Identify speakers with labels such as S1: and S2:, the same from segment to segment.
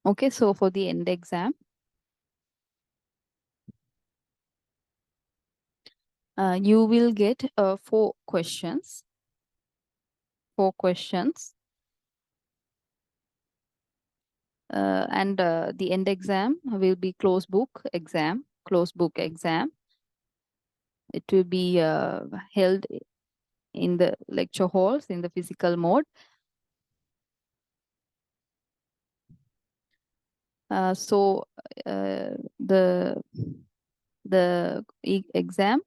S1: Okay, so for the end exam, you will get 4 questions. 4 questions. And the end exam will be closed book exam. Closed book exam. It will be held in the lecture halls in the physical mode. So the exam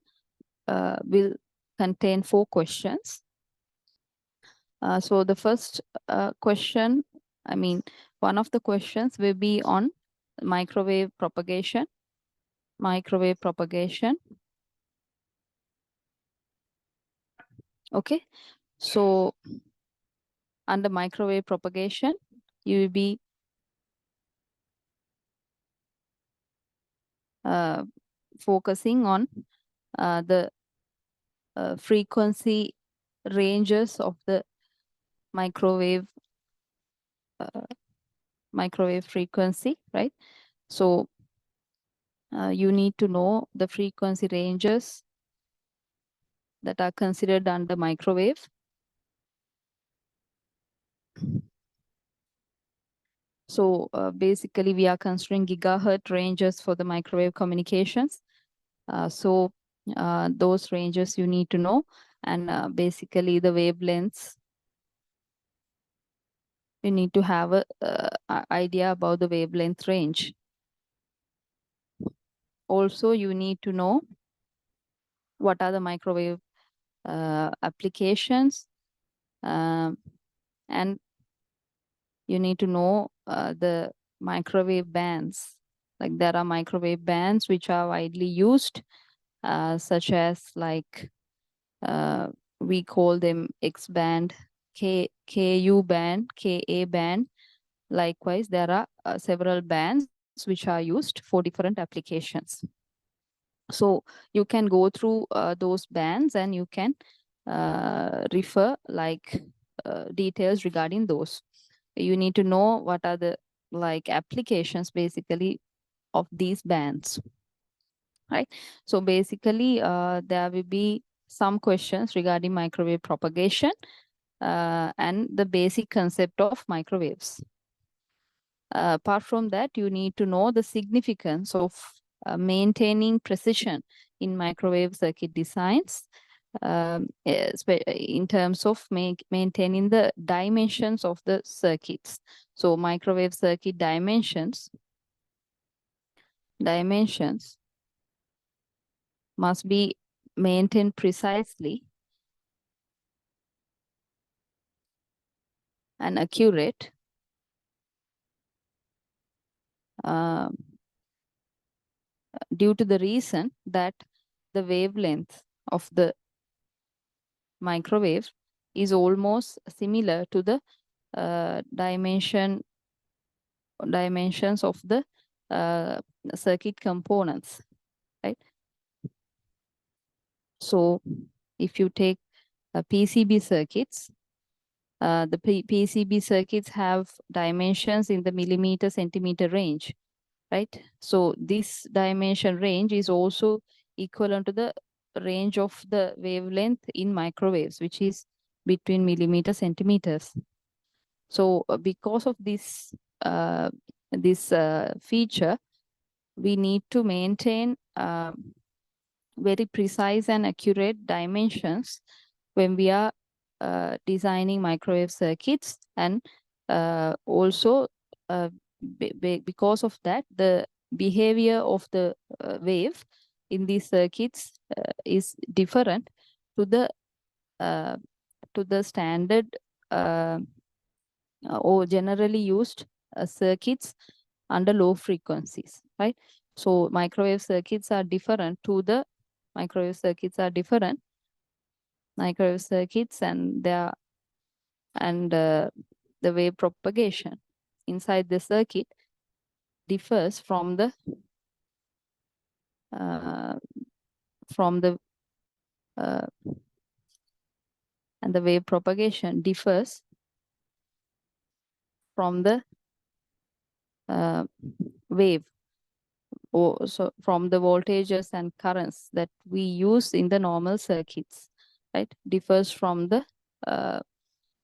S1: will contain 4 questions. So the first question, I mean, one of the questions will be on microwave propagation. Microwave propagation. Okay. So under microwave propagation, you will be focusing on the frequency ranges of the microwave frequency, right? So you need to know the frequency ranges that are considered under microwave. So basically, we are considering gigahertz ranges for the microwave communications. So those ranges you need to know, and basically the wavelengths. You need to have a idea about the wavelength range. Also, you need to know what are the microwave applications, and you need to know the microwave bands. Like there are microwave bands which are widely used, such as like we call them X band, KU band, KA band. Likewise, there are several bands which are used for different applications. So you can go through those bands and you can refer like details regarding those. You need to know what are the like applications basically of these bands, right? So basically there will be some questions regarding microwave propagation and the basic concept of microwaves. Apart from that, you need to know the significance of maintaining precision in microwave circuit designs in terms of maintaining the dimensions of the circuits. So microwave circuit dimensions must be maintained precisely and accurate due to the reason that the wavelength of the microwave is almost similar to the dimensions of the circuit components, right? So if you take PCB circuits, the PCB circuits have dimensions in the millimeter centimeter range, right? So this dimension range is also equivalent to the range of the wavelength in microwaves, which is between millimeter centimeters. So because of this feature, we need to maintain very precise and accurate dimensions when we are designing microwave circuits, and also because of that, the behavior of the wave in these circuits is different to the standard or generally used circuits under low frequencies, right? So microwave circuits are different and the wave propagation inside the circuit differs from the uh, and the wave propagation differs from the wave, or so from the voltages and currents that we use in the normal circuits, right? Differs from the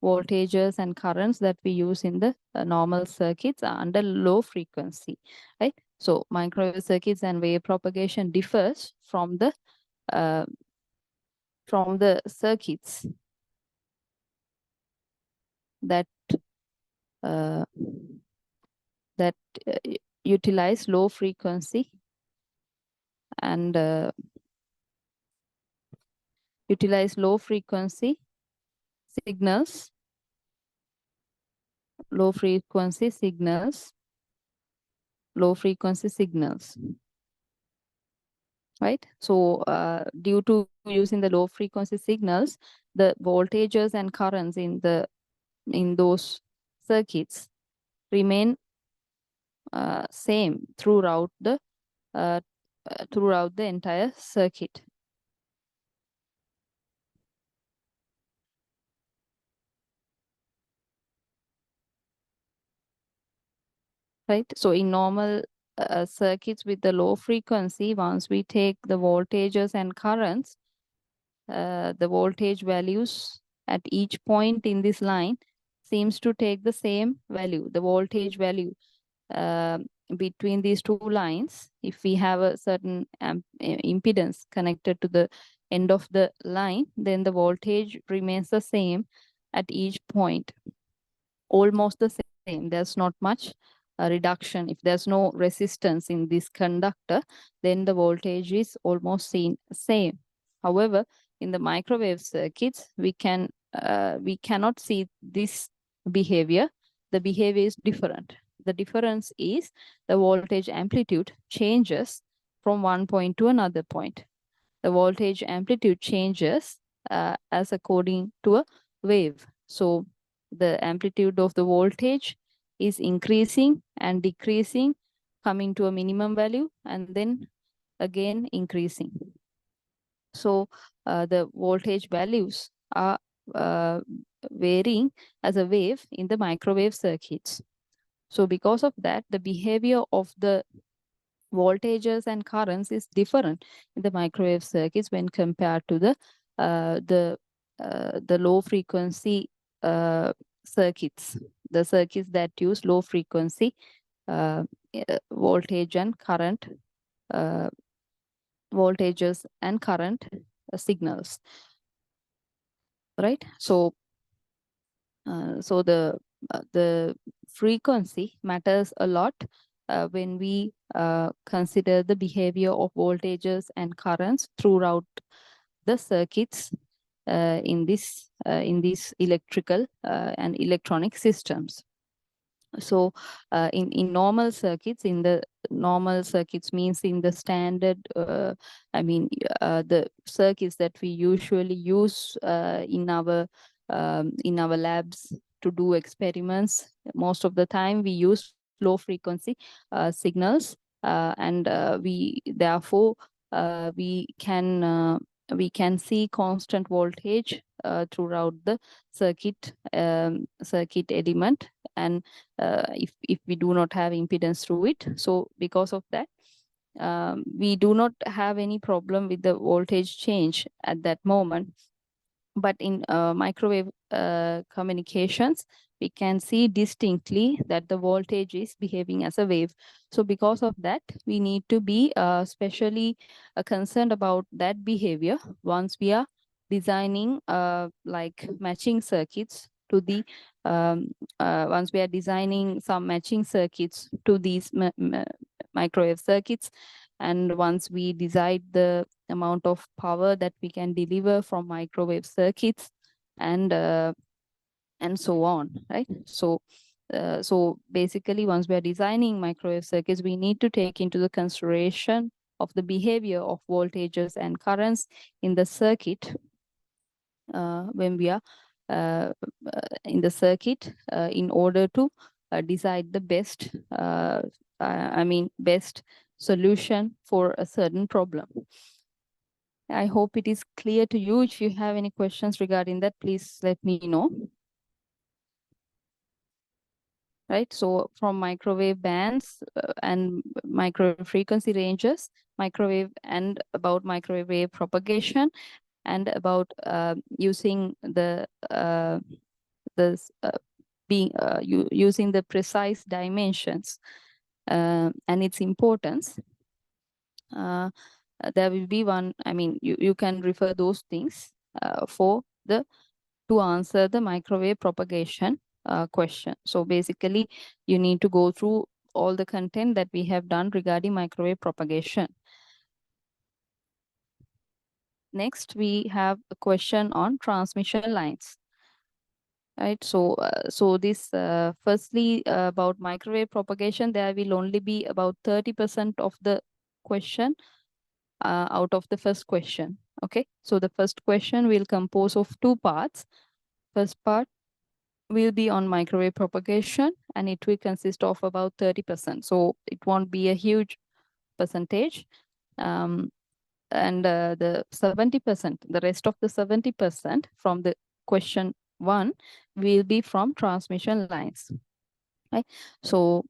S1: voltages and currents that we use in the normal circuits under low frequency, right? So microwave circuits and wave propagation differs from the circuits that uh, that utilize low frequency and utilize low frequency signals, low frequency signals, right? So due to using the low frequency signals, the voltages and currents in those circuits remain same uh, throughout the entire circuit. Right. So in normal circuits with the low frequency, once we take the voltages and currents, the voltage values at each point in this line seems to take the same value, the voltage value uh, between these two lines. If we have a certain impedance connected to the end of the line, then the voltage remains the same at each point, almost the same. There's not much reduction. If there's no resistance in this conductor, then the voltage is almost same. However, in the microwave circuits, we cannot see this behavior. The behavior is different. The difference is the voltage amplitude changes from one point to another point. The voltage amplitude changes as according to a wave. So the amplitude of the voltage is increasing and decreasing, coming to a minimum value, and then again increasing. So the voltage values are varying as a wave in the microwave circuits. So because of that, the behavior of the voltages and currents is different in the microwave circuits when compared to the low frequency circuits, the circuits that use low frequency voltage and current voltages and current signals, right? So so the frequency matters a lot when we consider the behavior of voltages and currents throughout the circuits in these electrical and electronic systems. So in normal circuits, means in the standard, the circuits that we usually use in our labs to do experiments. Most of the time we use low frequency signals, and we therefore we can see constant voltage throughout the circuit element, and if we do not have impedance through it. So because of that, we do not have any problem with the voltage change at that moment. But in microwave communications, we can see distinctly that the voltage is behaving as a wave. So because of that, we need to be specially concerned about that behavior once we are designing like matching circuits to the once we are designing some matching circuits to these microwave circuits, and once we decide the amount of power that we can deliver from microwave circuits, and so on, right? So so basically, once we are designing microwave circuits, we need to take into the consideration of the behavior of voltages and currents in the circuit when we are in the circuit in order to decide the best best solution for a certain problem. I hope it is clear to you. If you have any questions regarding that, please let me know. Right, so from microwave bands and microwave frequency ranges, microwave and about microwave wave propagation, and about using the using the precise dimensions and its importance. There will be one, I mean, you can refer those things to answer the microwave propagation question. So basically, you need to go through all the content that we have done regarding microwave propagation. Next, we have a question on transmission lines. Right, so this firstly about microwave propagation, there will only be about 30% of the question out of the first question. Okay, so the first question will compose of two parts. First part will be on microwave propagation, and it will consist of about 30%. So it won't be a huge percentage. And the 70%, the rest of the 70% from the question 1 will be from transmission lines. Right? So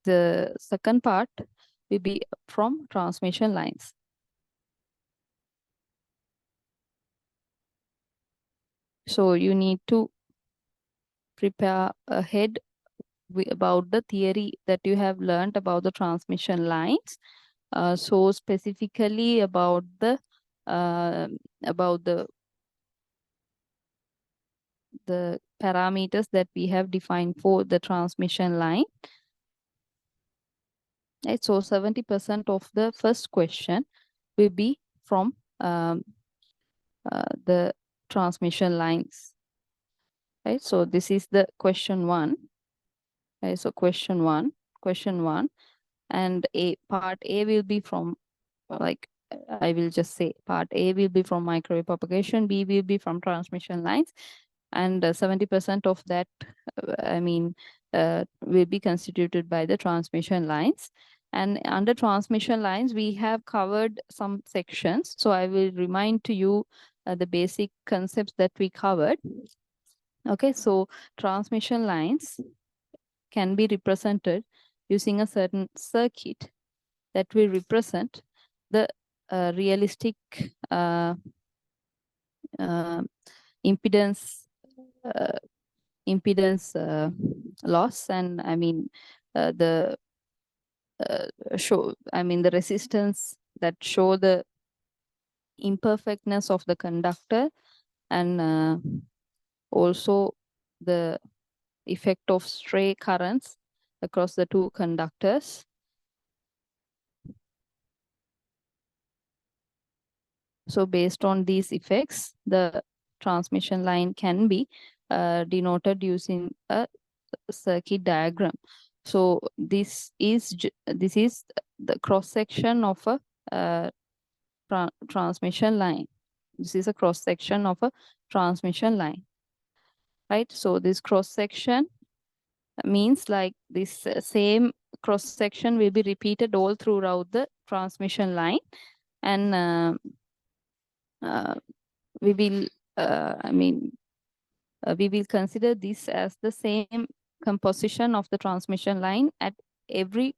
S1: the second part will be from transmission lines. So you need to prepare ahead about the theory that you have learned about the transmission lines. So specifically about the parameters that we have defined for the transmission line. Right, so 70% of the first question will be from the transmission lines. Right, so this is the question 1. Right, so question one, and part A will be from, like, I will just say part A will be from microwave propagation, B will be from transmission lines, and 70% of that, will be constituted by the transmission lines. And under transmission lines, we have covered some sections. So I will remind to you the basic concepts that we covered. Okay, so transmission lines can be represented using a certain circuit that will represent the realistic impedance loss, and the the resistance that show the imperfectness of the conductor, and also the effect of stray currents across the two conductors. So based on these effects, the transmission line can be denoted using a circuit diagram. So this is the cross section of a transmission line. This is a cross section of a transmission line, right? So this cross section means like this same cross section will be repeated all throughout the transmission line, and we will we will consider this as the same composition of the transmission line at every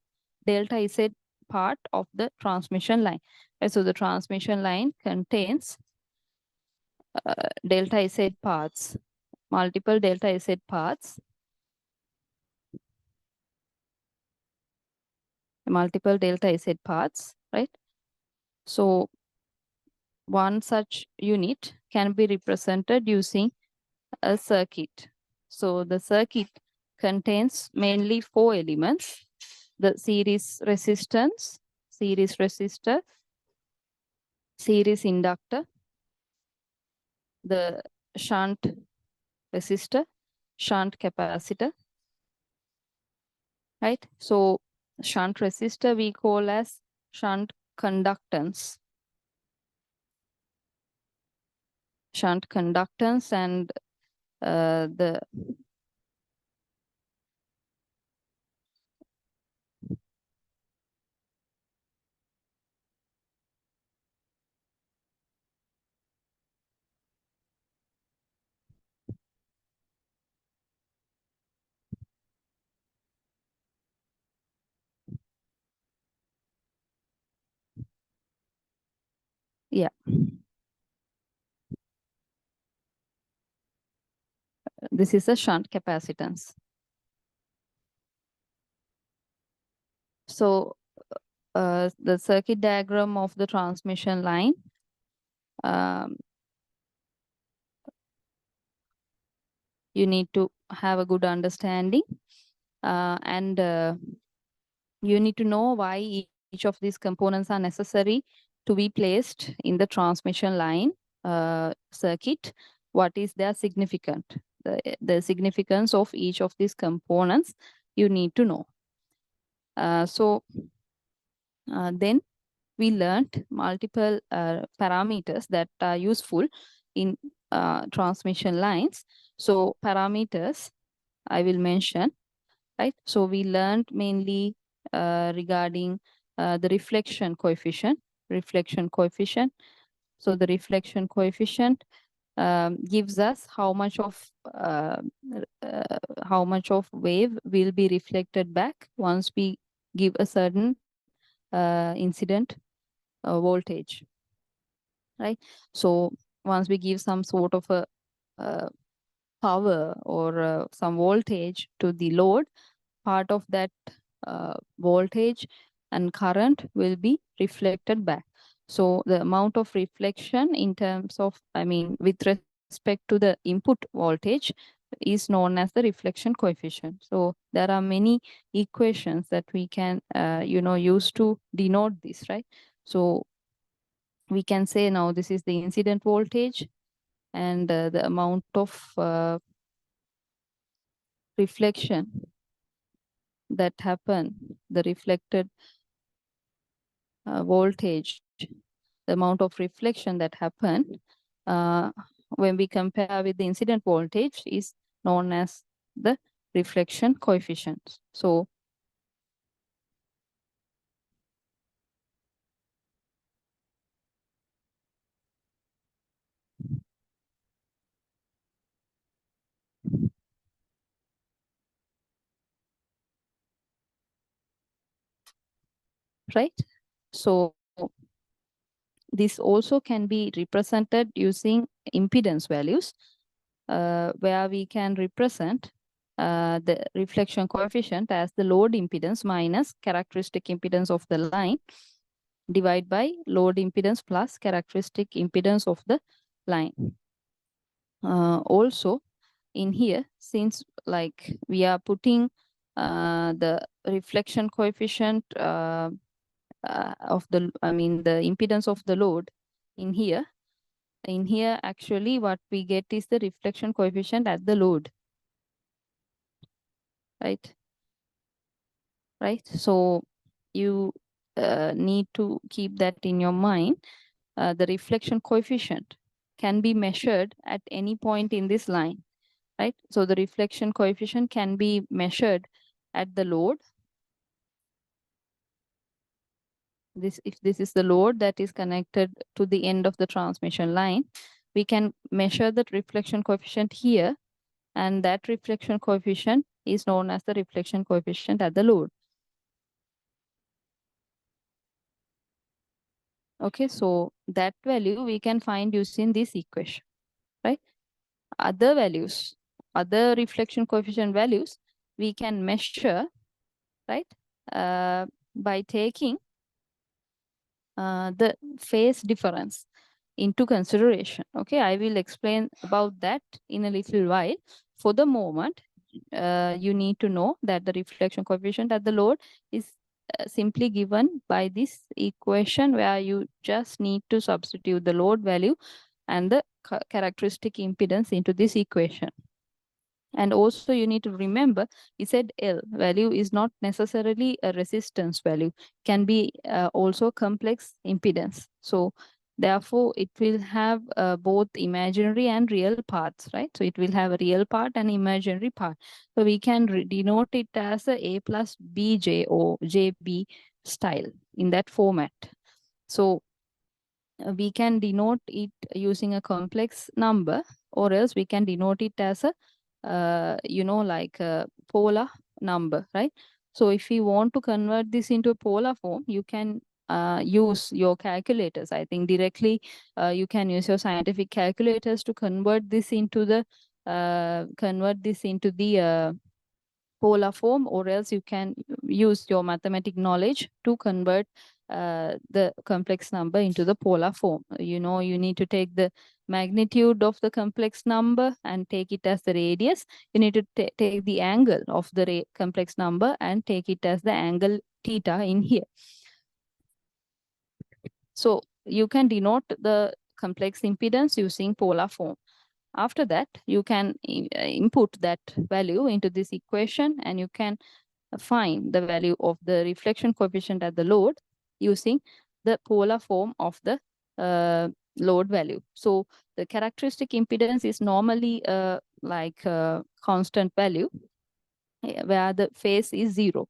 S1: delta Z part of the transmission line. So the transmission line contains delta Z parts, multiple delta Z parts, right? So one such unit can be represented using a circuit. So the circuit contains mainly 4 elements: the series resistance, series resistor, series inductor, the shunt resistor, shunt capacitor, right? So shunt resistor we call as shunt conductance. Shunt conductance, and the Yeah. This is a shunt capacitance. So the circuit diagram of the transmission line, you need to have a good understanding, and you need to know why each of these components are necessary to be placed in the transmission line circuit. What is their significant? The significance of each of these components you need to know. So then we learned multiple parameters that are useful in transmission lines. So parameters I will mention, right? So we learned mainly regarding the reflection coefficient. So the reflection coefficient gives us how much of wave will be reflected back once we give a certain incident voltage, right? So once we give some sort of a power or some voltage to the load, part of that voltage and current will be reflected back. So the amount of reflection in terms of, with respect to the input voltage is known as the reflection coefficient. So there are many equations that we can, use to denote this, right? So we can say now this is the incident voltage and the amount of reflection that happen, the reflected voltage, the amount of reflection that happen when we compare with the incident voltage is known as the reflection coefficient. So right, so this also can be represented using impedance values, where we can represent the reflection coefficient as the load impedance minus characteristic impedance of the line divided by load impedance plus characteristic impedance of the line. Also in here, since like we are putting the reflection coefficient of the, the impedance of the load in here, actually what we get is the reflection coefficient at the load, right? So you need to keep that in your mind. The reflection coefficient can be measured at any point in this line, right? So the reflection coefficient can be measured at the load. If this is the load that is connected to the end of the transmission line, we can measure that reflection coefficient here, and that reflection coefficient is known as the reflection coefficient at the load. Okay, so that value we can find using this equation, right? Other values, other reflection coefficient values, we can measure, right? By taking the phase difference into consideration. Okay, I will explain about that in a little while. For the moment, you need to know that the reflection coefficient at the load is simply given by this equation, where you just need to substitute the load value and the characteristic impedance into this equation. And also you need to remember ZL value is not necessarily a resistance value, can be also complex impedance. So therefore it will have both imaginary and real parts, right? So it will have a real part and imaginary part. So we can denote it as a plus BJ or JB style in that format. So we can denote it using a complex number, or else we can denote it as a like a polar number, right? So if you want to convert this into a polar form, you can use your calculators. I think directly you can use your scientific calculators to convert this into the polar form, or else you can use your mathematic knowledge to convert the complex number into the polar form. You know, you need to take the magnitude of the complex number and take it as the radius. You need to take the angle of the complex number and take it as the angle theta in here. So you can denote the complex impedance using polar form. After that, you can input that value into this equation, and you can find the value of the reflection coefficient at the load using the polar form of the load value. So the characteristic impedance is normally like a constant value where the phase is 0.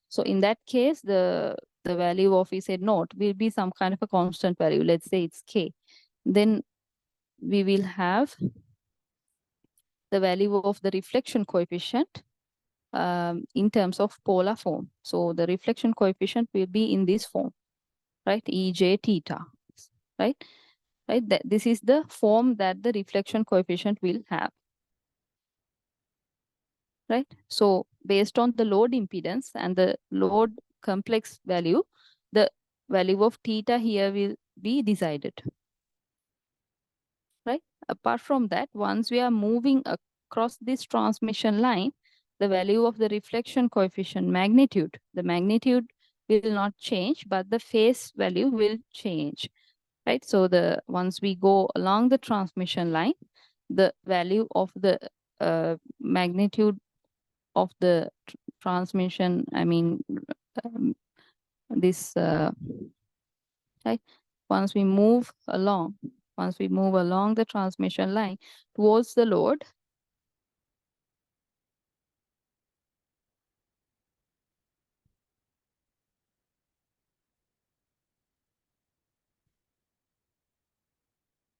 S1: So in that case, the value of Z0 will be some kind of a constant value. Let's say it's K. Then we will have the value of the reflection coefficient in terms of polar form. So the reflection coefficient will be in this form, right? EJ theta, right? Right. This is the form that the reflection coefficient will have, right? So based on the load impedance and the load complex value, the value of theta here will be decided, right? Apart from that, once we are moving across this transmission line, the value of the reflection coefficient magnitude, the magnitude will not change, but the phase value will change, right? So once we go along the transmission line, the value of the magnitude of the transmission, I mean, this, right? Once we move along the transmission line towards the load,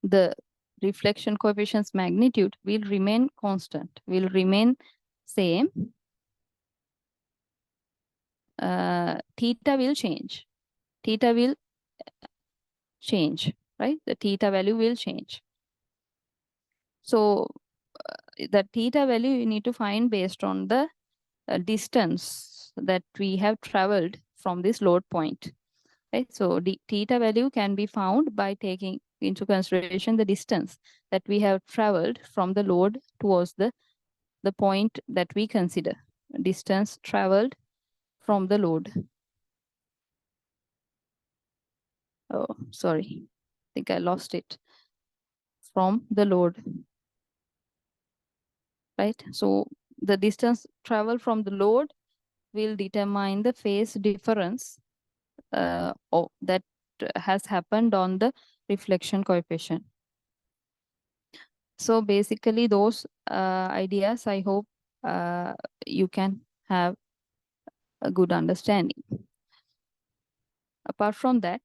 S1: the reflection coefficient's magnitude will remain constant, will remain same. Theta will change. Theta will change, right? The theta value will change. So the theta value you need to find based on the distance that we have traveled from this load point, right? So the theta value can be found by taking into consideration the distance that we have traveled from the load towards the point that we consider. Distance traveled from the load. Oh, sorry. I think I lost it. From the load, right? So the distance traveled from the load will determine the phase difference that has happened on the reflection coefficient. So basically those ideas, I hope you can have a good understanding. Apart from that,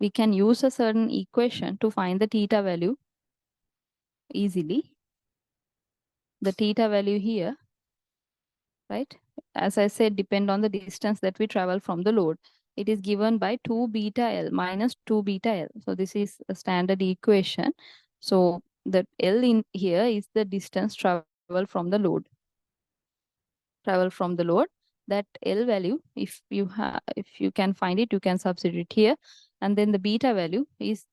S1: we can use a certain equation to find the theta value easily. The theta value here, right? As I said, depend on the distance that we travel from the load. It is given by 2 beta L minus 2 beta L. So this is a standard equation. So the L in here is the distance travel from the load. That L value, if you can find it, you can substitute here. And then the beta value is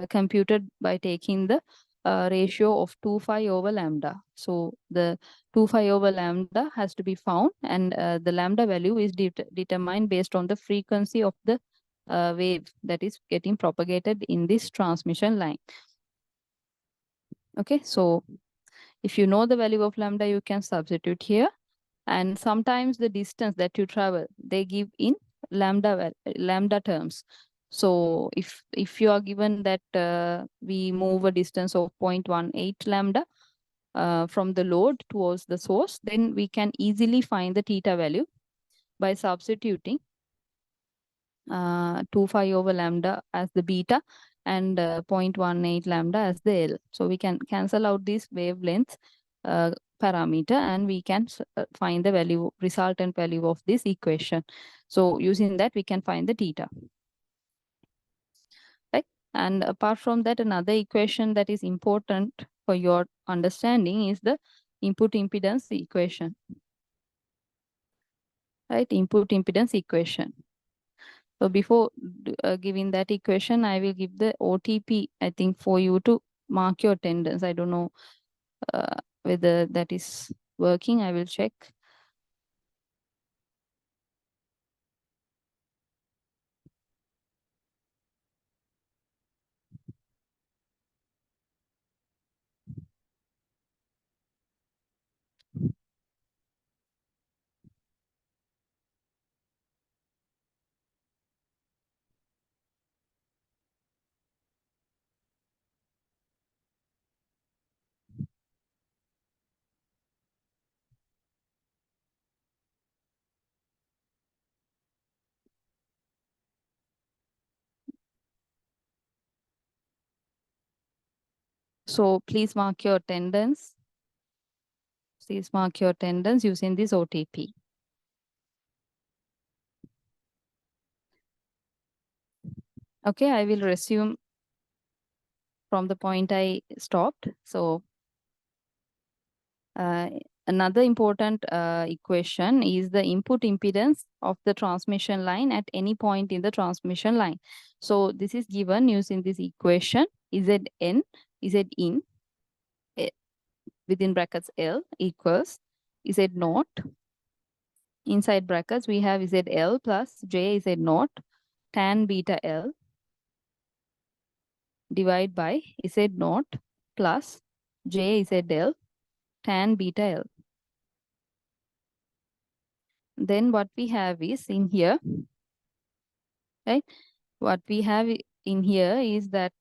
S1: computed by taking the ratio of 2 phi over lambda. So the 2 phi over lambda has to be found, and the lambda value is determined based on the frequency of the wave that is getting propagated in this transmission line. Okay, so if you know the value of lambda, you can substitute here. And sometimes the distance that you travel, they give in lambda terms. So if you are given that we move a distance of 0.18 lambda from the load towards the source, then we can easily find the theta value by substituting 2 phi over lambda as the beta and 0.18 lambda as the L. So we can cancel out these wavelengths parameter, and we can find the value, resultant value of this equation. So using that, we can find the theta. Right? And apart from that, another equation that is important for your understanding is the input impedance equation. Right? Input impedance equation. So before giving that equation, I will give the OTP, I think, for you to mark your attendance. I don't know whether that is working. I will check. So please mark your attendance. Please mark your attendance using this OTP. Okay, I will resume from the point I stopped. So another important equation is the input impedance of the transmission line at any point in the transmission line. So this is given using this equation, Zn, Zin, within brackets L equals Z naught. Inside brackets, we have ZL plus J Z naught tan beta L divided by Z naught plus J ZL tan beta L. Then what we have is in here, right? What we have in here is that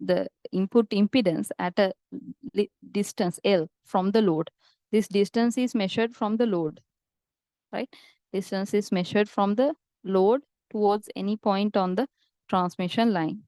S1: the input impedance at a distance L from the load. This distance is measured from the load, right? Distance is measured from the load towards any point on the transmission line.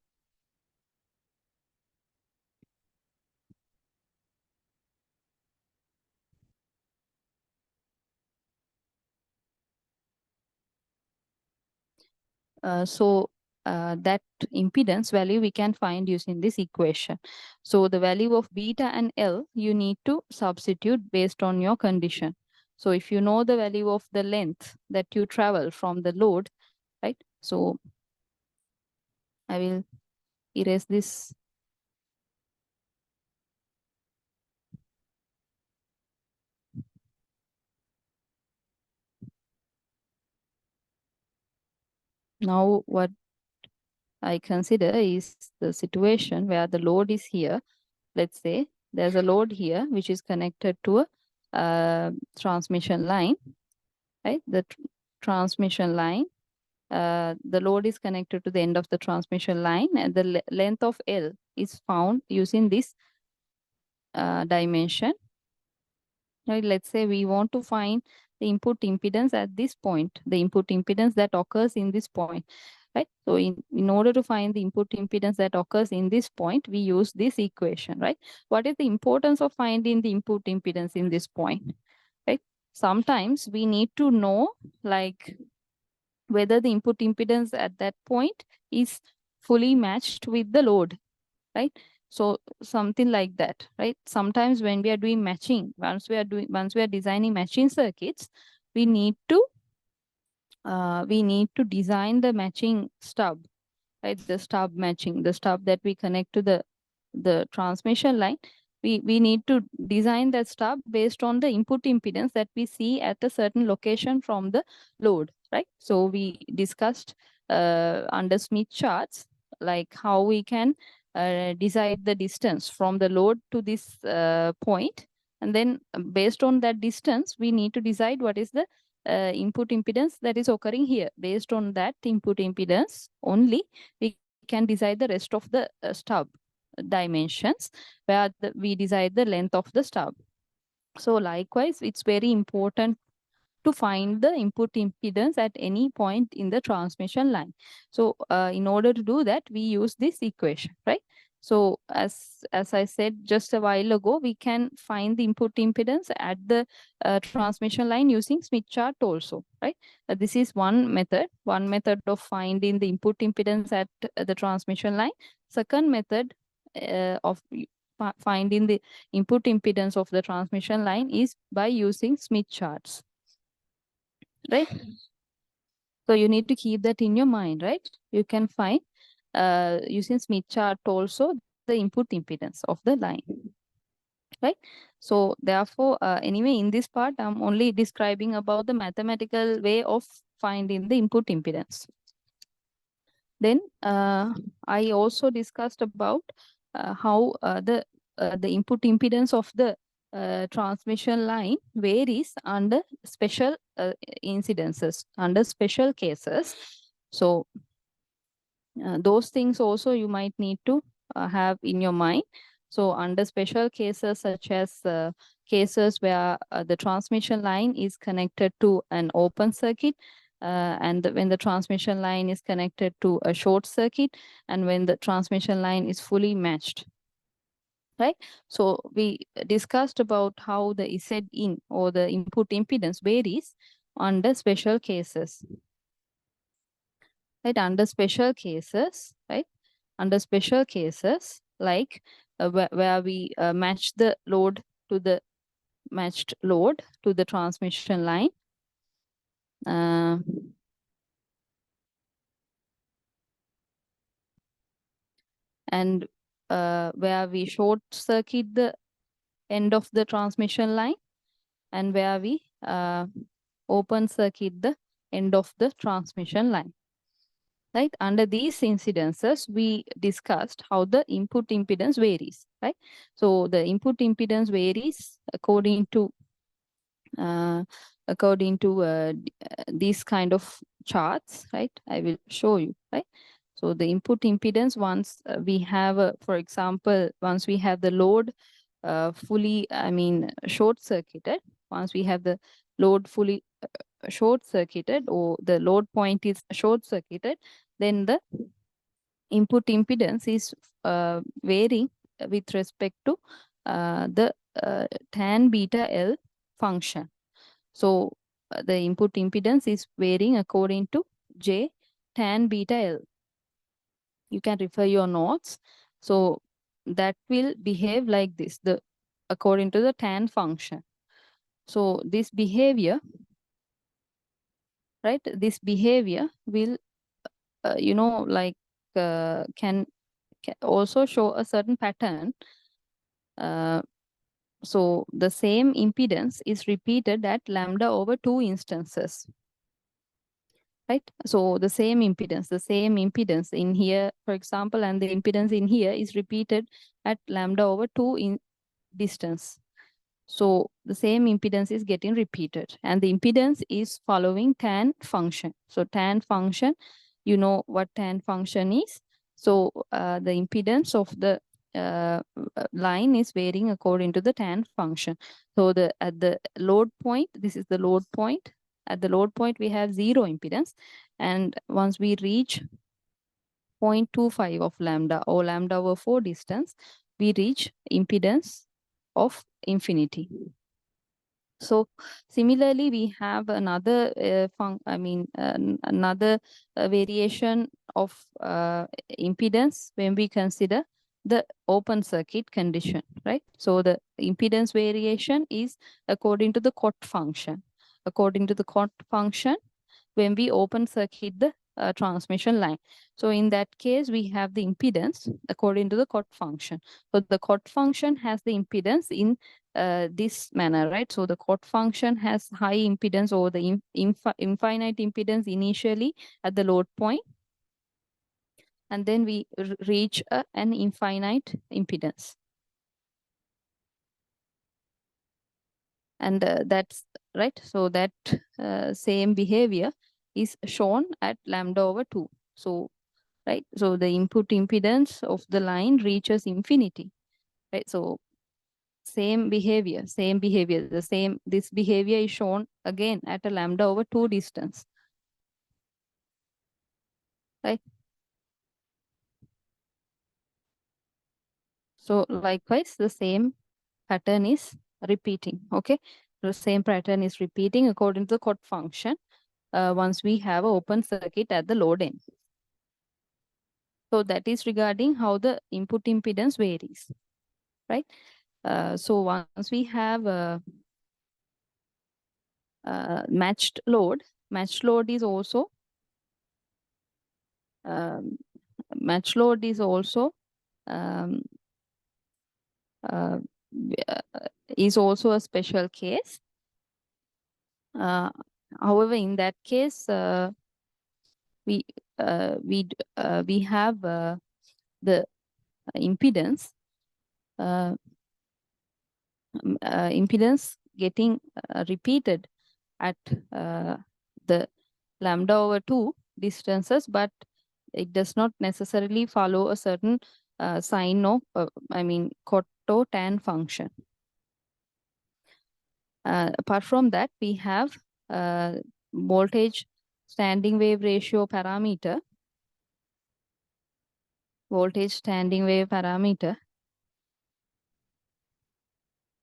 S1: So that impedance value we can find using this equation. So the value of beta and L, you need to substitute based on your condition. So if you know the value of the length that you travel from the load, right? So I will erase this. Now what I consider is the situation where the load is here. Let's say there's a load here which is connected to a transmission line, right? The transmission line, the load is connected to the end of the transmission line, and the length of L is found using this dimension. Right? Let's say we want to find the input impedance at this point, the input impedance that occurs in this point. Right? So in order to find the input impedance that occurs in this point, we use this equation, right? What is the importance of finding the input impedance in this point, right? Sometimes we need to know like whether the input impedance at that point is fully matched with the load, right? So something like that, right? Sometimes when we are doing matching, once we are designing matching circuits, we need to design the matching stub, right? The stub matching, the stub that we connect to the transmission line. We need to design that stub based on the input impedance that we see at a certain location from the load, right? So we discussed under Smith charts, like how we can decide the distance from the load to this point. And then based on that distance, we need to decide what is the input impedance that is occurring here. Based on that input impedance only, we can decide the rest of the stub dimensions, where we decide the length of the stub. So likewise, it's very important to find the input impedance at any point in the transmission line. So in order to do that, we use this equation, right? So as I said just a while ago, we can find the input impedance at the transmission line using Smith chart also, right? This is one method of finding the input impedance at the transmission line. Second method of finding the input impedance of the transmission line is by using Smith charts, right? So you need to keep that in your mind, right? You can find using Smith chart also the input impedance of the line, right? So therefore, anyway, in this part, I'm only describing about the mathematical way of finding the input impedance. Then I also discussed about how the input impedance of the transmission line varies under special incidences, under special cases. So those things also you might need to have in your mind. So under special cases such as cases where the transmission line is connected to an open circuit, and when the transmission line is connected to a short circuit, and when the transmission line is fully matched, right? So we discussed about how the Z in or the input impedance varies under special cases, right? Under special cases, right? Under special cases like where we match the load to the matched load to the transmission line, uh, and where we short circuit the end of the transmission line, and where we open circuit the end of the transmission line, right? Under these incidences, we discussed how the input impedance varies, right? So the input impedance varies according to these kind of charts, right? I will show you, right? So the input impedance, once we have, for example, once we have the load fully, short circuited, once we have the load fully short circuited, or the load point is short circuited, then the input impedance is varying with respect to the tan beta L function. So the input impedance is varying according to J tan beta L. You can refer your notes. So that will behave like this, according to the tan function. So this behavior, right? This behavior will, can also show a certain pattern. So the same impedance is repeated at lambda over 2 instances, right? So the same impedance in here, for example, and the impedance in here is repeated at lambda over 2 in distance. So the same impedance is getting repeated, and the impedance is following tan function. So tan function, you know what tan function is. So the impedance of the line is varying according to the tan function. So at the load point, this is the load point. At the load point, we have zero impedance. And once we reach 0.25 of lambda or lambda over 4 distance, we reach impedance of infinity. So similarly, we have another another variation of impedance when we consider the open circuit condition, right? So the impedance variation is according to the COT function. According to the COT function, when we open circuit the transmission line. So in that case, we have the impedance according to the COT function. So the COT function has the impedance in this manner, right? So the COT function has high impedance or the infinite impedance initially at the load point, and then we reach an infinite impedance. And that's right. So that same behavior is shown at lambda over 2. So, right. So the input impedance of the line reaches infinity, right? So same behavior. This behavior is shown again at a lambda over 2 distance, right? So likewise, the same pattern is repeating. Okay, the same pattern is repeating according to the cot function once we have an open circuit at the load end. So that is regarding how the input impedance varies, right? So once we have matched load is also matched load is also um, uh, is also a special case. However, in that case, we have the impedance getting repeated at the lambda over 2 distances, but it does not necessarily follow a certain sign of, cot-tan function. Apart from that, we have voltage standing wave ratio parameter, voltage standing wave parameter,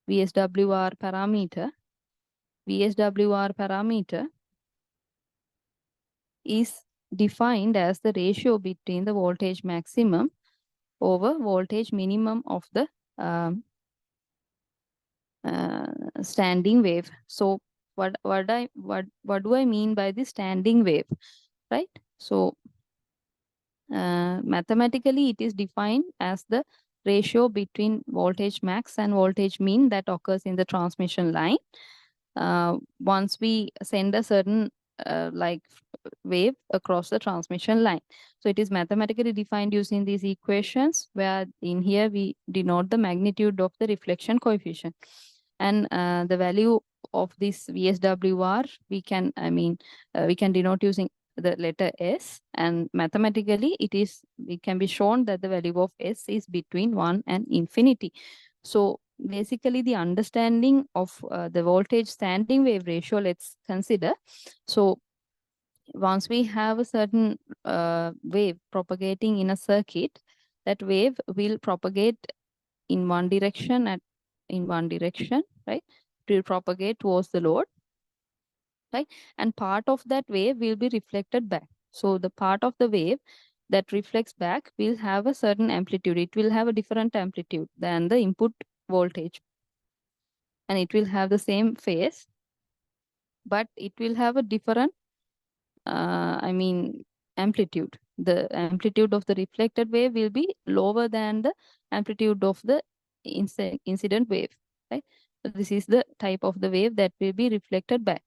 S1: VSWR parameter. VSWR parameter is defined as the ratio between the voltage maximum over voltage minimum of the standing wave. So what do I mean by the standing wave, right? So mathematically, it is defined as the ratio between voltage max and voltage mean that occurs in the transmission line. Once we send a certain wave across the transmission line. So it is mathematically defined using these equations, where in here we denote the magnitude of the reflection coefficient. And the value of this VSWR, we can denote using the letter S, and mathematically it can be shown that the value of S is between 1 and infinity. So basically the understanding of the voltage standing wave ratio, let's consider. So once we have a certain wave propagating in a circuit, that wave will propagate in one direction, right? It will propagate towards the load, right? And part of that wave will be reflected back. So the part of the wave that reflects back will have a certain amplitude. It will have a different amplitude than the input voltage. And it will have the same phase, but it will have a different, amplitude. The amplitude of the reflected wave will be lower than the amplitude of the incident wave, right? So this is the type of the wave that will be reflected back,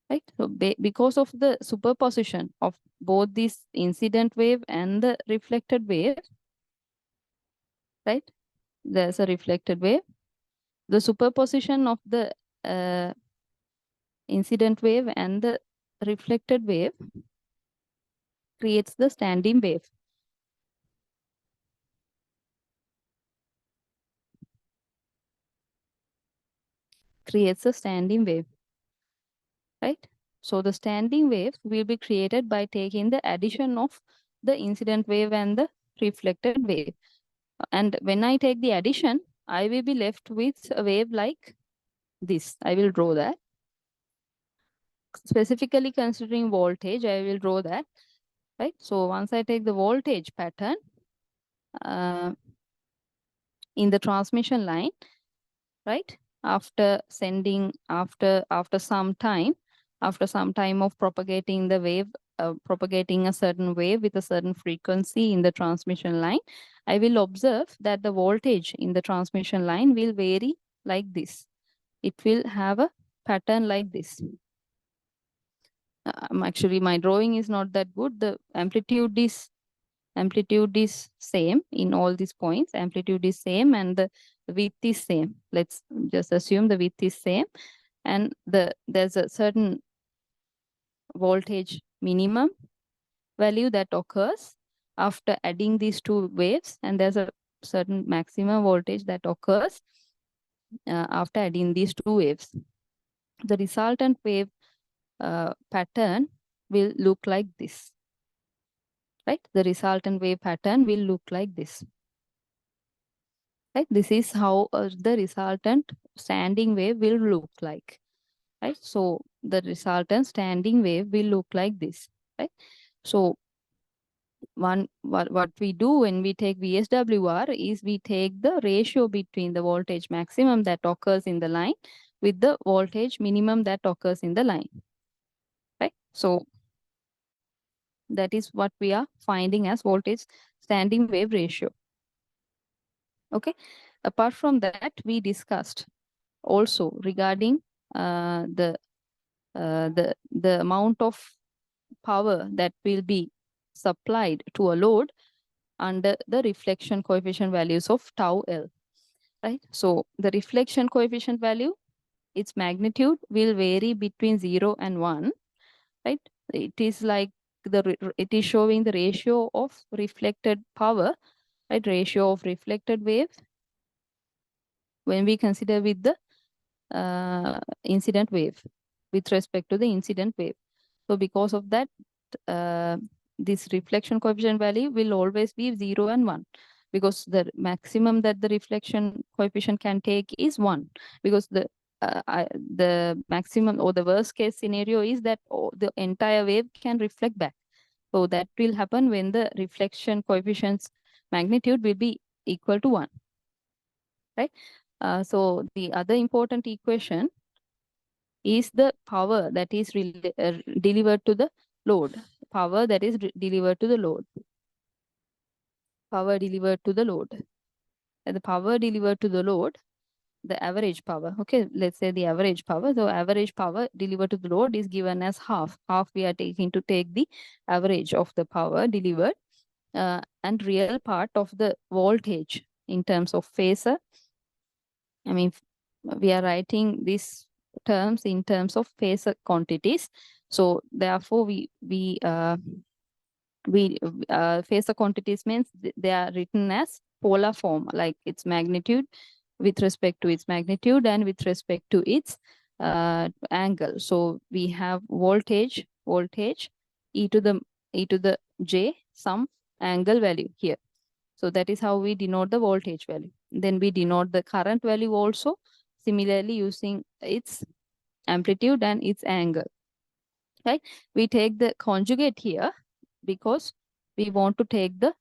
S1: right? So because of the superposition of both this incident wave and the reflected wave, right? There's a reflected wave. The superposition of the incident wave and the reflected wave creates the standing wave. Creates a standing wave, right? So the standing wave will be created by taking the addition of the incident wave and the reflected wave. And when I take the addition, I will be left with a wave like this. I will draw that. Specifically considering voltage, I will draw that, right? So once I take the voltage pattern in the transmission line, right? After sending, after some time of propagating the wave, propagating a certain wave with a certain frequency in the transmission line, I will observe that the voltage in the transmission line will vary like this. It will have a pattern like this. Actually, my drawing is not that good. The amplitude is same in all these points. Amplitude is same and the width is same. Let's just assume the width is same, and there's a certain voltage minimum value that occurs after adding these two waves, and there's a certain maximum voltage that occurs after adding these two waves. The resultant wave pattern will look like this, right? The resultant wave pattern will look like this. right? This is how the resultant standing wave will look like, right? So the resultant standing wave will look like this, right? So what we do when we take VSWR is we take the ratio between the voltage maximum that occurs in the line with the voltage minimum that occurs in the line, right? So that is what we are finding as voltage standing wave ratio. Okay. Apart from that, we discussed also regarding the amount of power that will be supplied to a load under the reflection coefficient values of tau L, right? So the reflection coefficient value, its magnitude will vary between 0 and 1, right? It is like it is showing the ratio of reflected power, right? Ratio of reflected wave when we consider with the incident wave, with respect to the incident wave. So because of that, this reflection coefficient value will always be 0 and 1, because the maximum that the reflection coefficient can take is 1, because the maximum or the worst case scenario is that the entire wave can reflect back. So that will happen when the reflection coefficient's magnitude will be equal to 1, right? So the other important equation is the power that is delivered to the load. Power that is delivered to the load. Power delivered to the load. And the power delivered to the load, the average power. Okay, let's say the average power. So average power delivered to the load is given as half. Half we are taking to take the average of the power delivered, and real part of the voltage in terms of phasor. I mean, we are writing these terms in terms of phasor quantities. So therefore, phasor quantities means they are written as polar form, like its magnitude with respect to its magnitude and with respect to its angle. So we have voltage e to the j some angle value here. So that is how we denote the voltage value. Then we denote the current value also similarly using its amplitude and its angle, right? We take the conjugate here because we want to take the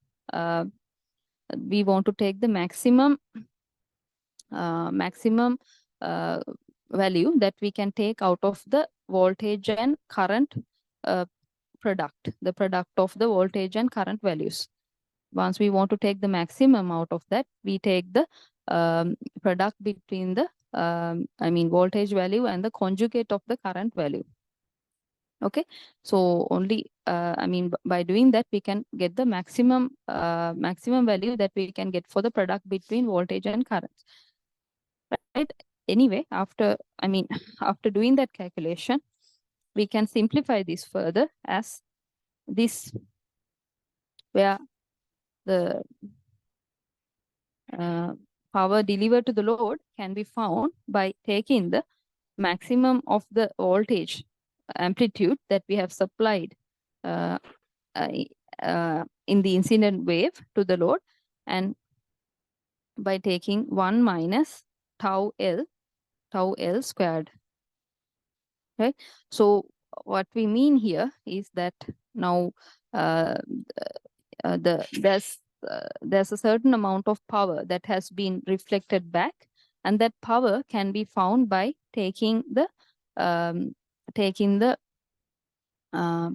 S1: maximum value that we can take out of the voltage and current product, the product of the voltage and current values. Once we want to take the maximum out of that, we take the product between the voltage value and the conjugate of the current value. Okay, so only by doing that we can get the maximum value that we can get for the product between voltage and current, right? Anyway, after after doing that calculation, we can simplify this further as this, where the power delivered to the load can be found by taking the maximum of the voltage amplitude that we have supplied in the incident wave to the load, and by taking 1 minus tau L squared, right? So what we mean here is that now there's a certain amount of power that has been reflected back, and that power can be found by taking the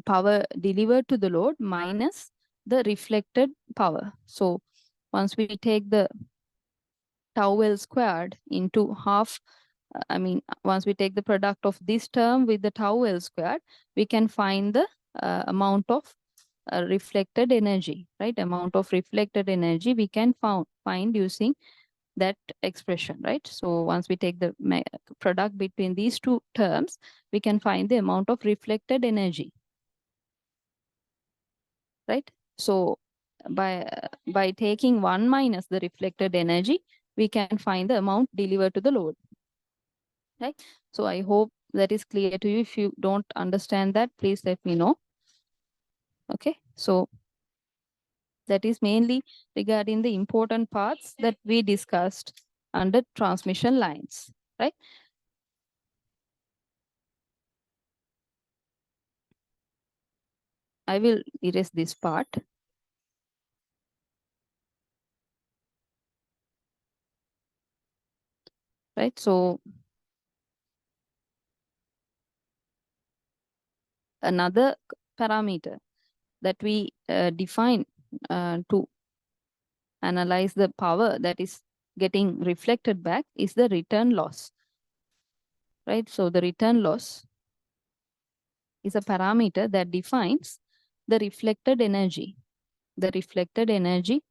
S1: power delivered to the load minus the reflected power. So once we take the tau L squared into half, once we take the product of this term with the tau L squared, we can find the amount of reflected energy, right? Amount of reflected energy we can find using that expression, right? So once we take the product between these two terms, we can find the amount of reflected energy, right? So by taking 1 minus the reflected energy, we can find the amount delivered to the load, right? So I hope that is clear to you. If you don't understand that, please let me know. Okay, so That is mainly regarding the important parts that we discussed under transmission lines, right? I will erase this part. Right, so another parameter that we define to analyze the power that is getting reflected back is the return loss, right? So the return loss is a parameter that defines the reflected energy, the reflected energy,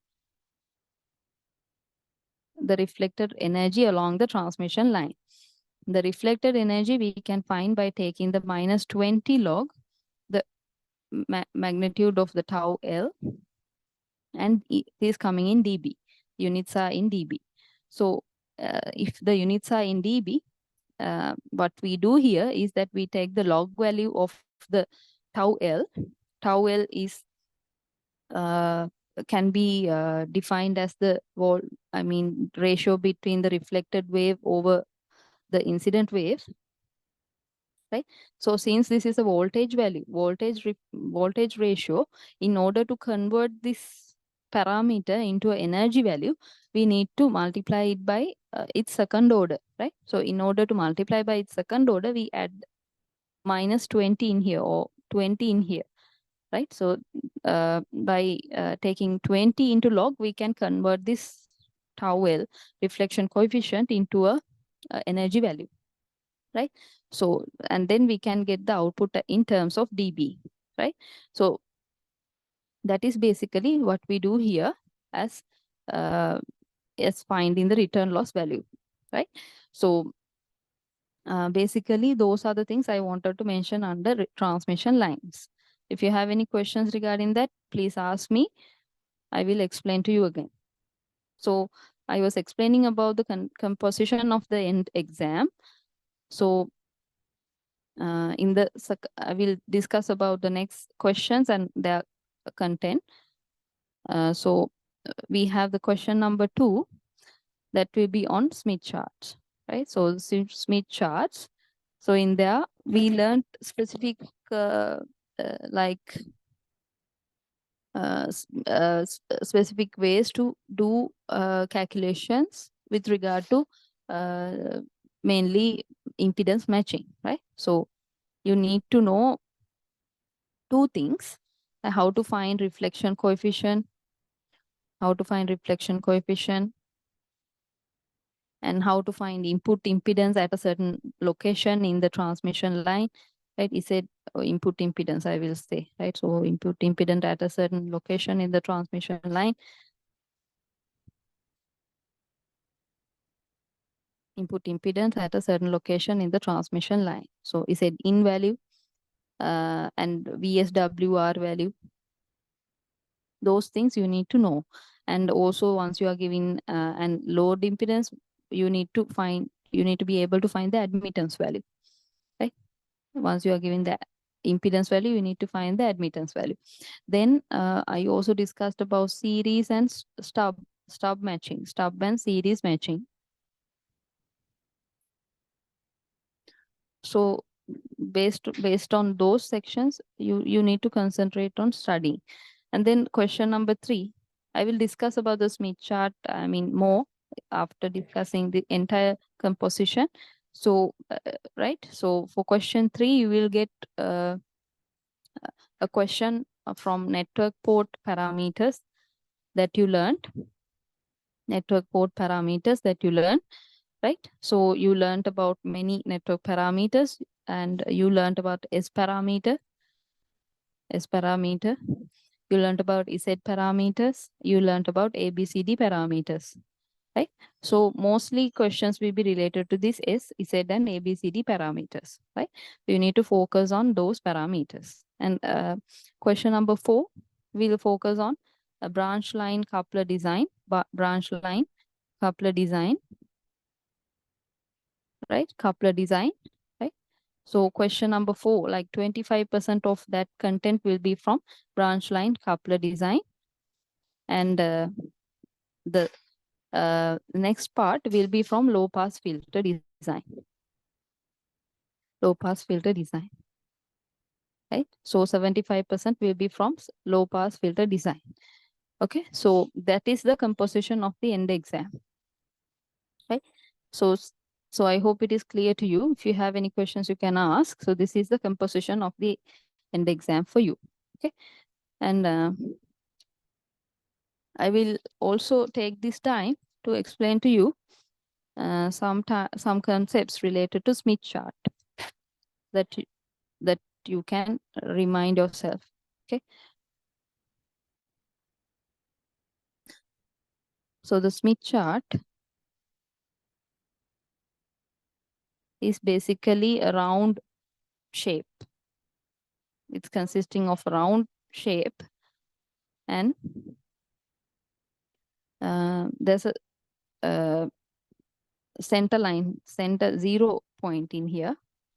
S1: the reflected energy along the transmission line. The reflected energy we can find by taking the minus 20 log, the magnitude of the tau L, and it is coming in dB. Units are in dB. So if the units are in dB, what we do here is that we take the log value of the tau L. Tau L is can be defined as the ratio between the reflected wave over the incident wave, right? So since this is a voltage value, voltage ratio, in order to convert this parameter into an energy value, we need to multiply it by its second order, right? So in order to multiply by its second order, we add minus 20 in here or 20 in here, right? So by taking 20 into log, we can convert this tau L reflection coefficient into a energy value, right? So, and then we can get the output in terms of dB, right? So that is basically what we do here as finding the return loss value, right? So basically those are the things I wanted to mention under transmission lines. If you have any questions regarding that, please ask me. I will explain to you again. So I was explaining about the composition of the end exam. So I will discuss about the next questions and their content. So we have the question number 2 that will be on Smith charts, right? So Smith charts. So in there we learned specific like specific ways to do calculations with regard to mainly impedance matching, right? So you need to know two things: how to find reflection coefficient, and how to find input impedance at a certain location in the transmission line, right? It said input impedance, I will say, right? So input impedance at a certain location in the transmission line. Input impedance at a certain location in the transmission line. So it said in value and VSWR value. Those things you need to know. And also once you are giving and load impedance, you need to be able to find the admittance value, right? Once you are giving the impedance value, you need to find the admittance value. Then I also discussed about series and stub matching, stub and series matching. So based on those sections, you need to concentrate on studying. And then question number 3, I will discuss about the Smith chart, more after discussing the entire composition. So right, so for question 3 you will get a question from network port parameters that you learned, right? So you learned about many network parameters, and you learned about S parameter. You learned about Z parameters. You learned about ABCD parameters, right? So mostly questions will be related to this S, Z, and ABCD parameters, right? You need to focus on those parameters. And question number 4, we'll focus on a branch line coupler design, right? Coupler design, right? So question number 4, like 25% of that content will be from branch line coupler design. And the next part will be from low pass filter design. Low pass filter design. Right? So 75% will be from low pass filter design. Okay, so that is the composition of the end exam. Right? So I hope it is clear to you. If you have any questions, you can ask. So this is the composition of the end exam for you. Okay, and I will also take this time to explain to you some concepts related to Smith chart that you can remind yourself. Okay. So the Smith chart is basically a round shape. It's consisting of round shape, and there's a center line, center 0 point in here.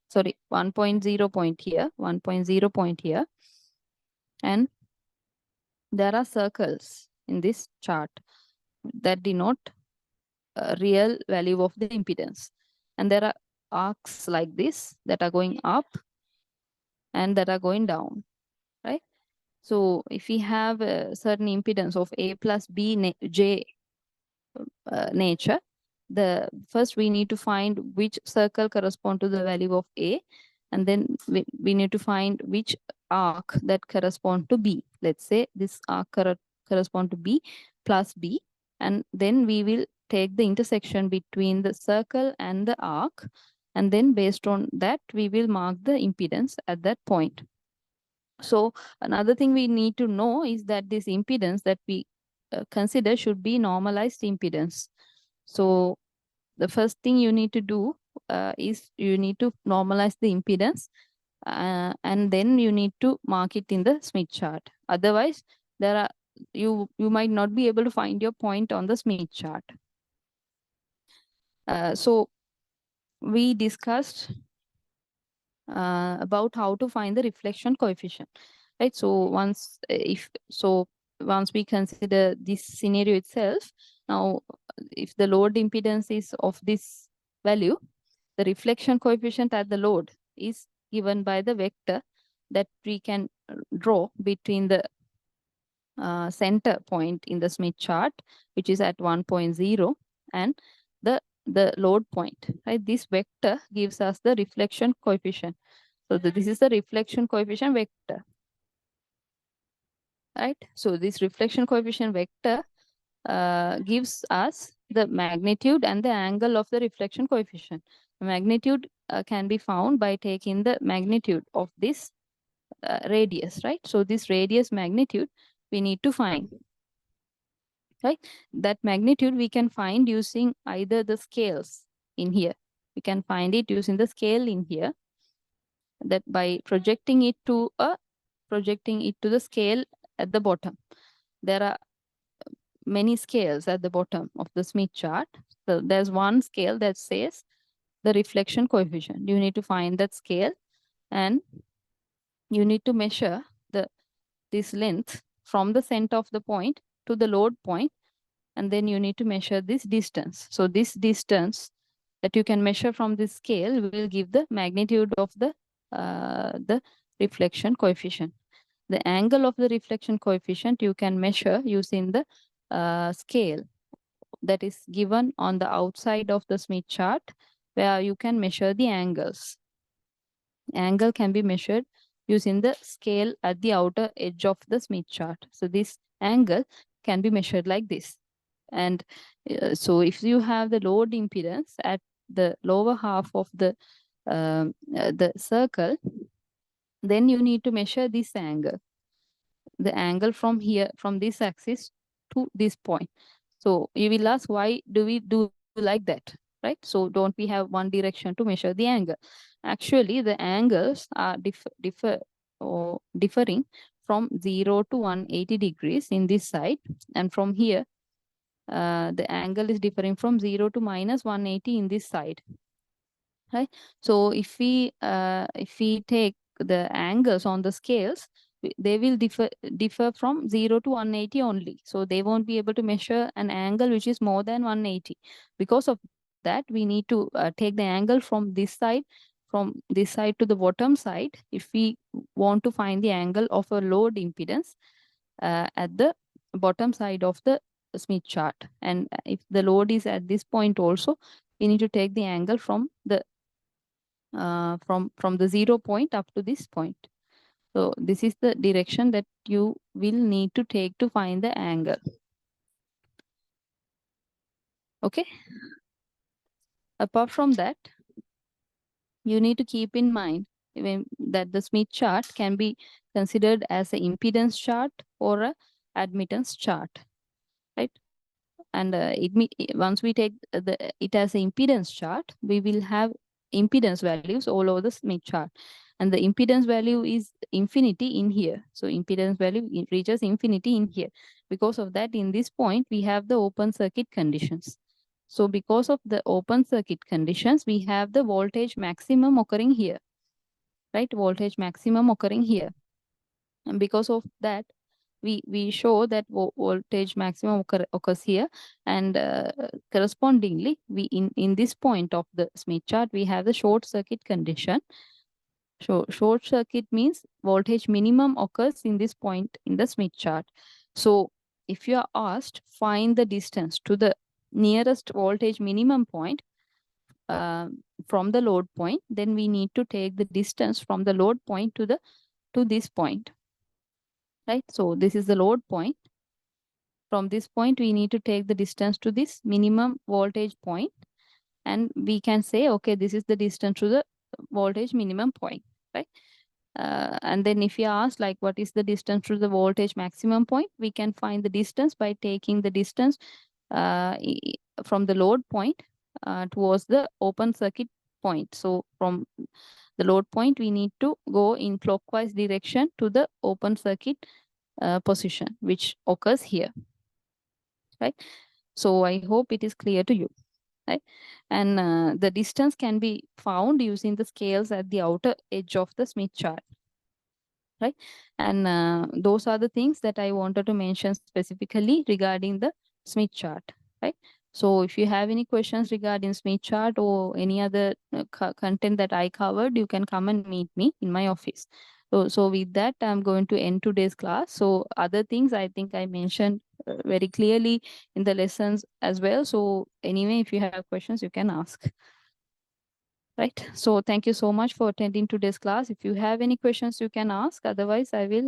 S1: Sorry, 1.0 point here, 1.0 point here. And there are circles in this chart that denote a real value of the impedance. And there are arcs like this that are going up and that are going down, right? So if we have a certain impedance of A plus B J nature, first we need to find which circle correspond to the value of A, and then we need to find which arc that correspond to B. Let's say this arc correspond to B plus B, and then we will take the intersection between the circle and the arc, and then based on that we will mark the impedance at that point. So another thing we need to know is that this impedance that we consider should be normalized impedance. So the first thing you need to do is you need to normalize the impedance, and then you need to mark it in the Smith chart. Otherwise, you might not be able to find your point on the Smith chart. So we discussed about how to find the reflection coefficient, right? So once we consider this scenario itself, now if the load impedance is of this value, the reflection coefficient at the load is given by the vector that we can draw between the center point in the Smith chart, which is at 1.0, and the load point, right? This vector gives us the reflection coefficient. So this is the reflection coefficient vector, right? So this reflection coefficient vector gives us the magnitude and the angle of the reflection coefficient. The magnitude can be found by taking the magnitude of this radius, right? So this radius magnitude we need to find, right? That magnitude we can find using either the scales in here. We can find it using the scale in here, that by projecting it to the scale at the bottom. There are many scales at the bottom of the Smith chart. So there's one scale that says the reflection coefficient. You need to find that scale, and you need to measure this length from the center of the point to the load point, and then you need to measure this distance. So this distance that you can measure from this scale will give the magnitude of the reflection coefficient. The angle of the reflection coefficient you can measure using the scale that is given on the outside of the Smith chart, where you can measure the angles. Angle can be measured using the scale at the outer edge of the Smith chart. So this angle can be measured like this. And so if you have the load impedance at the lower half of the circle, then you need to measure this angle, the angle from here, from this axis to this point. So you will ask, why do we do like that, right? So don't we have one direction to measure the angle? Actually, the angles are differing from 0 to 180 degrees in this side, and from here the angle is differing from 0 to minus 180 in this side, right? So if we take the angles on the scales, they will differ from 0 to 180 only. So they won't be able to measure an angle which is more than 180. Because of that, we need to take the angle from this side to the bottom side if we want to find the angle of a load impedance at the bottom side of the Smith chart. And if the load is at this point also, we need to take the angle from the 0 point up to this point. So this is the direction that you will need to take to find the angle. Okay. Apart from that, you need to keep in mind that the Smith chart can be considered as an impedance chart or a admittance chart, right? And once we take it as an impedance chart, we will have impedance values all over the Smith chart. And the impedance value is infinity in here. So impedance value reaches infinity in here. Because of that, in this point, we have the open circuit conditions. So because of the open circuit conditions, we have the voltage maximum occurring here, right? Voltage maximum occurring here. And because of that, we show that voltage maximum occurs here, and correspondingly, we in this point of the Smith chart, we have the short circuit condition. So short circuit means voltage minimum occurs in this point in the Smith chart. So if you are asked, find the distance to the nearest voltage minimum point from the load point, then we need to take the distance from the load point to this point, right? So this is the load point. From this point, we need to take the distance to this minimum voltage point, and we can say, okay, this is the distance to the voltage minimum point, right? And then if you ask, like, what is the distance to the voltage maximum point, we can find the distance by taking the distance from the load point towards the open circuit point. So from the load point, we need to go in clockwise direction to the open circuit position, which occurs here, right? So I hope it is clear to you, right? And the distance can be found using the scales at the outer edge of the Smith chart, right? And those are the things that I wanted to mention specifically regarding the Smith chart, right? So if you have any questions regarding Smith chart or any other content that I covered, you can come and meet me in my office. So with that, I'm going to end today's class. So other things I think I mentioned very clearly in the lessons as well. So anyway, if you have questions, you can ask. Right. So thank you so much for attending today's class. If you have any questions, you can ask. Otherwise, I will